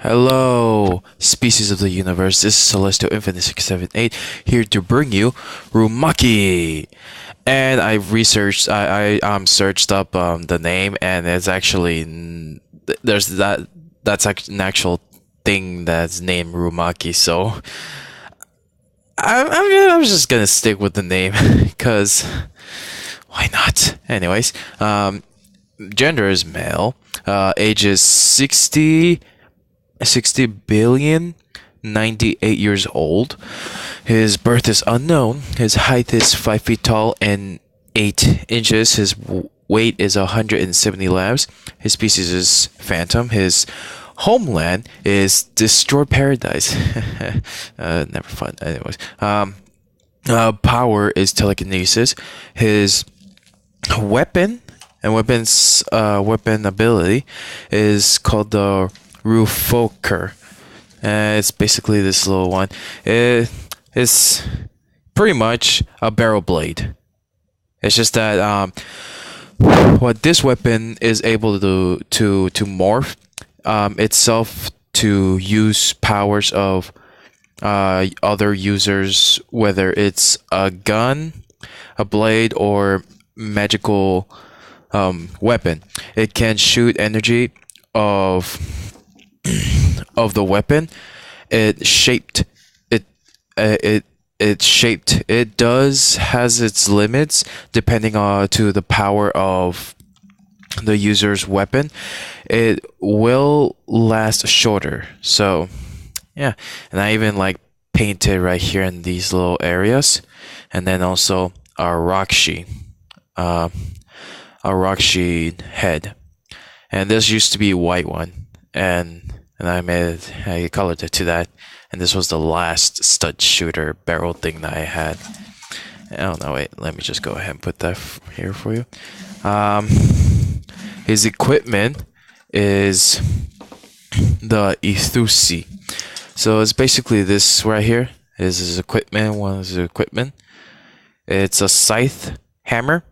Hello, species of the universe. This is Celestial Infinite 678 here to bring you Rumaki. And I've researched, I searched up the name, and it's actually there's an actual thing that's named Rumaki. So I'm just gonna stick with the name because why not? Anyways, gender is male. Age is 60 billion, 98 years old. His birth is unknown. His height is 5 feet tall and 8 inches. His weight is 170 labs. His species is Phantom. His homeland is Destroy Paradise. Never fun. Anyways, power is telekinesis. His weapon and weapon ability is called the Rufoker. It's basically this little one. It's pretty much a barrel blade. It's just that what this weapon is able to morph itself to use powers of other users, whether it's a gun, a blade, or magical weapon. It can shoot energy of the weapon. It shaped it. It does has its limits depending on to the power of the user's weapon. It will last shorter. So yeah, and I even like painted right here in these little areas, and then also our Rakshi head. And this used to be a white one, and I colored it to that. And this was the last stud shooter barrel thing that I had. I don't know. Wait, let me just go ahead and put that here for you. His equipment is the Ithusi. So it's basically this right here is his equipment. One is his equipment. It's a scythe hammer.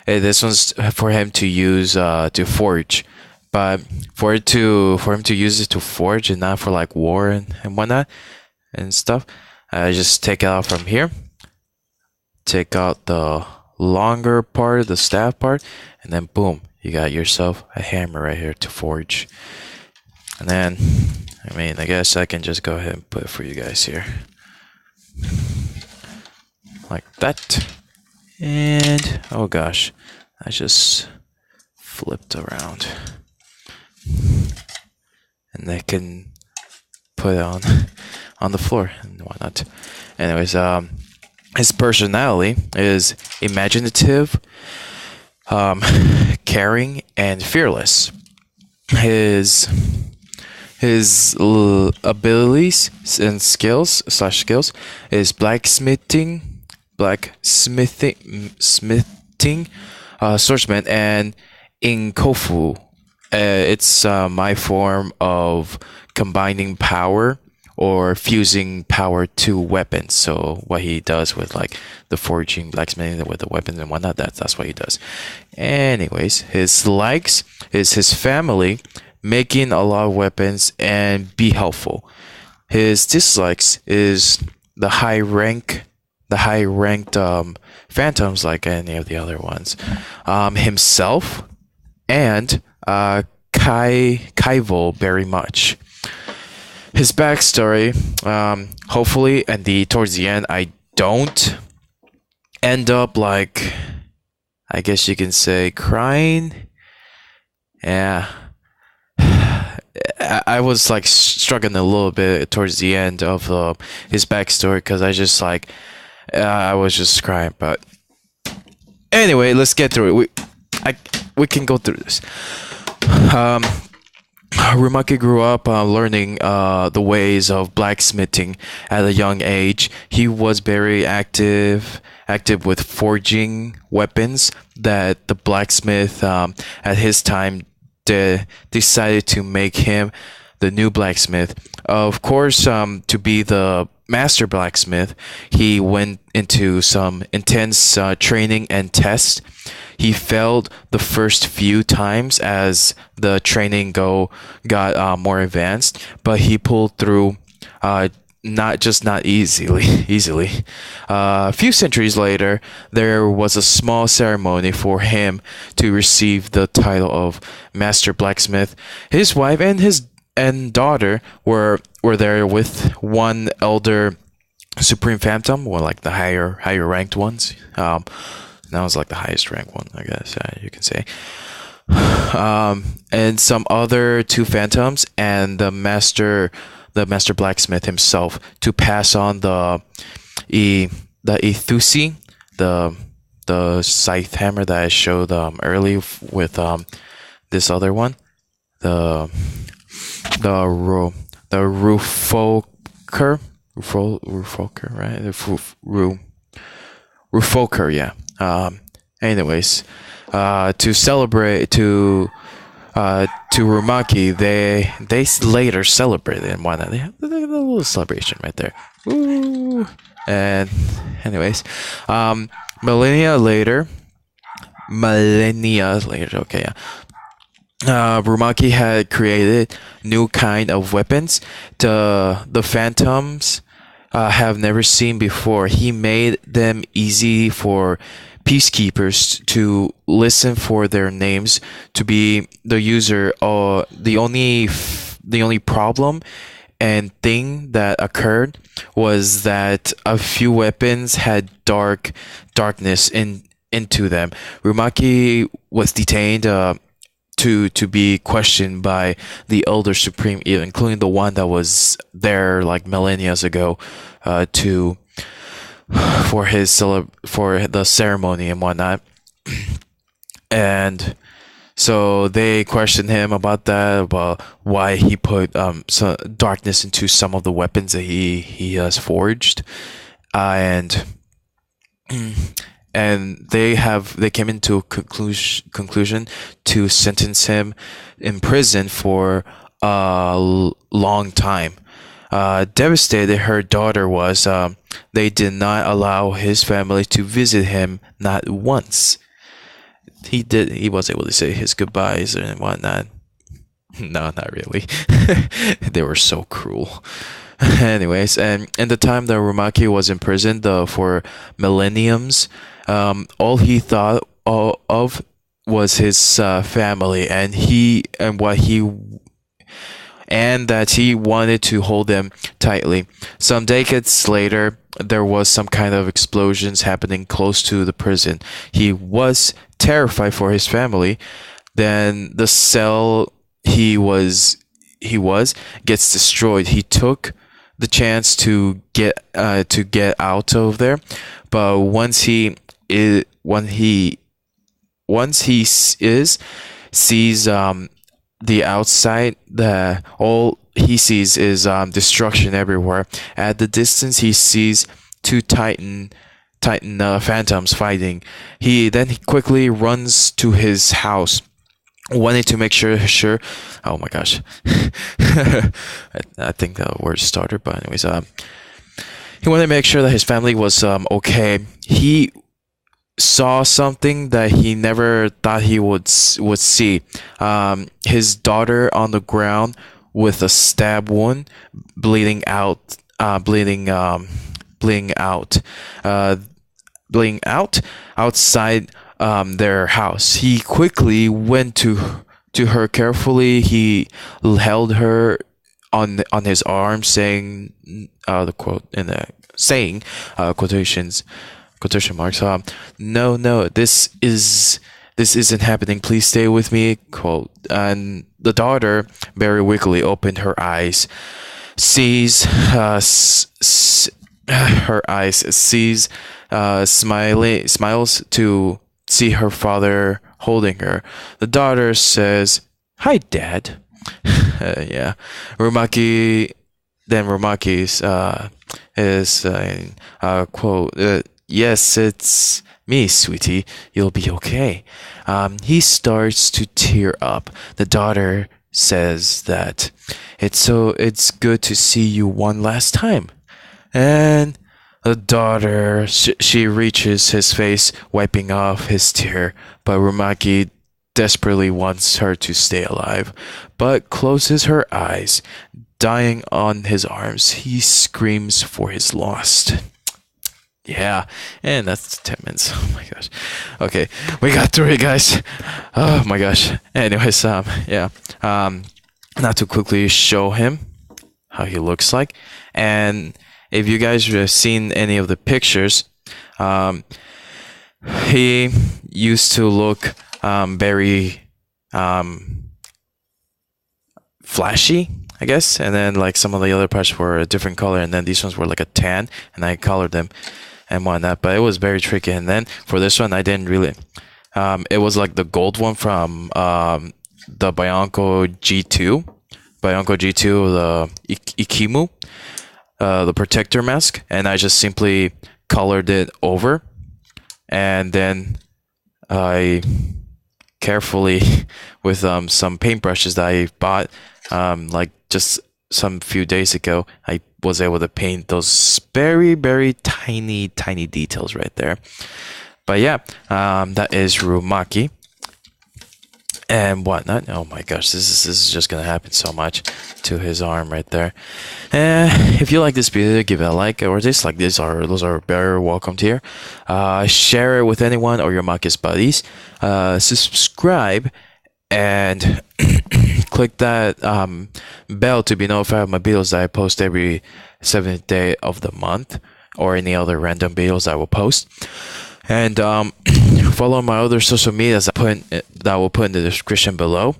This one's for him to use to forge, but for him to use it to forge and not for like war and whatnot and stuff, I just take it out from here. Take out the longer part, the staff part, and then boom, you got yourself a hammer right here to forge. And then, I guess I can just go ahead and put it for you guys here, like that. And oh gosh, I just flipped around, and I can put it on the floor and whatnot. Anyways, his personality is imaginative, caring, and fearless. His abilities and skills is smithing, swordsman, and inkofu. It's my form of combining power or fusing power to weapons. So what he does with like the forging, blacksmithing with the weapons and whatnot, that's what he does. Anyways, his likes is his family, making a lot of weapons and be helpful. His dislikes is the high ranked phantoms, like any of the other ones, himself, and Kaival very much. His backstory, hopefully, and towards the end, I don't end up like, I guess you can say, crying. Yeah. I was like struggling a little bit towards the end of his backstory because I was just crying. But anyway, let's get through it. We can go through this. Rumaki grew up learning the ways of blacksmithing at a young age. He was very active with forging weapons that the blacksmith at his time decided to make him the new blacksmith. Of course, to be the master blacksmith, he went into some intense training and tests. He failed the first few times as the training got more advanced, but he pulled through. Not easily. A few centuries later, there was a small ceremony for him to receive the title of master blacksmith. His wife and his daughter were there with one elder supreme phantom, or like the higher ranked ones. That was like the highest ranked one, I guess you can say. And some other two phantoms and the master blacksmith himself to pass on the Ithusi, the scythe hammer that I showed early with this other one, the Rufoker, right? Rufoker, yeah. Anyways, to celebrate to Rumaki, they later celebrated and whatnot. They had a little celebration right there. Ooh. And anyways, millennia later, okay, yeah. Rumaki had created new kind of weapons the phantoms have never seen before. He made them easy for peacekeepers to listen for their names to be the user. The only problem and thing that occurred was that a few weapons had darkness into them. Rumaki was detained to be questioned by the Elder Supreme, including the one that was there like millennia ago, for the ceremony and whatnot. And so they questioned him about that, about why he put some darkness into some of the weapons that he has forged, and they came into a conclusion to sentence him in prison for a long time. Devastated her daughter was, they did not allow his family to visit him, not once. He was able to say his goodbyes and whatnot. No, not really. They were so cruel. Anyways, and in the time that Rumaki was in prison for millenniums, all he thought of was his family, and that he wanted to hold them tightly. Some decades later, there was some kind of explosions happening close to the prison. He was terrified for his family. Then the cell he was gets destroyed. He took the chance to get out of there, but once he sees the outside, all he sees is destruction everywhere. At the distance, he sees two Titan phantoms fighting. He quickly runs to his house, wanted to make sure. Oh my gosh, I think the word started. But anyways, he wanted to make sure that his family was okay. He saw something that he never thought he would see. His daughter on the ground with a stab wound, bleeding out outside their house. He quickly went to her carefully. He held her on his arm, saying the quote in the saying quotation marks, no, this isn't happening, please stay with me, quote. And the daughter very weakly opened her eyes, smiles to see her father holding her. The daughter says, "Hi, Dad." Yeah. Rumaki is saying, quote, "Yes, it's me, sweetie. You'll be okay." He starts to tear up. The daughter says that it's good to see you one last time. And the daughter, she reaches his face, wiping off his tear, but Rumaki desperately wants her to stay alive, but closes her eyes. Dying on his arms, he screams for his lost. Yeah, and that's 10 minutes. Oh my gosh. Okay, we got through it, guys. Oh my gosh. Anyways, yeah. Not to quickly show him how he looks like, and if you guys have seen any of the pictures, he used to look very flashy, I guess, and then like some of the other parts were a different color, and then these ones were like a tan, and I colored them and whatnot, but it was very tricky. And then for this one, I didn't really. It was like the gold one from the Bianco G2, the Ikimu, the protector mask, and I just simply colored it over, and then I carefully with some paintbrushes that I bought like just some few days ago, I was able to paint those very, very tiny details right there. But yeah, that is Rumaki and whatnot. Oh my gosh, this is just gonna happen so much to his arm right there. If you like this video, give it a like or dislike. Those are very welcomed here. Share it with anyone or your Makis buddies. Subscribe and click that bell to be notified of my videos that I post every 7th day of the month, or any other random videos I will post. And follow my other social medias that I will put in the description below.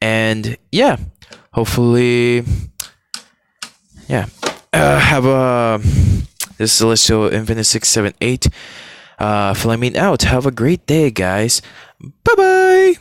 And yeah, hopefully, yeah. Have a this is Celestial Infinite 678 Flaming out. Have a great day, guys. Bye bye.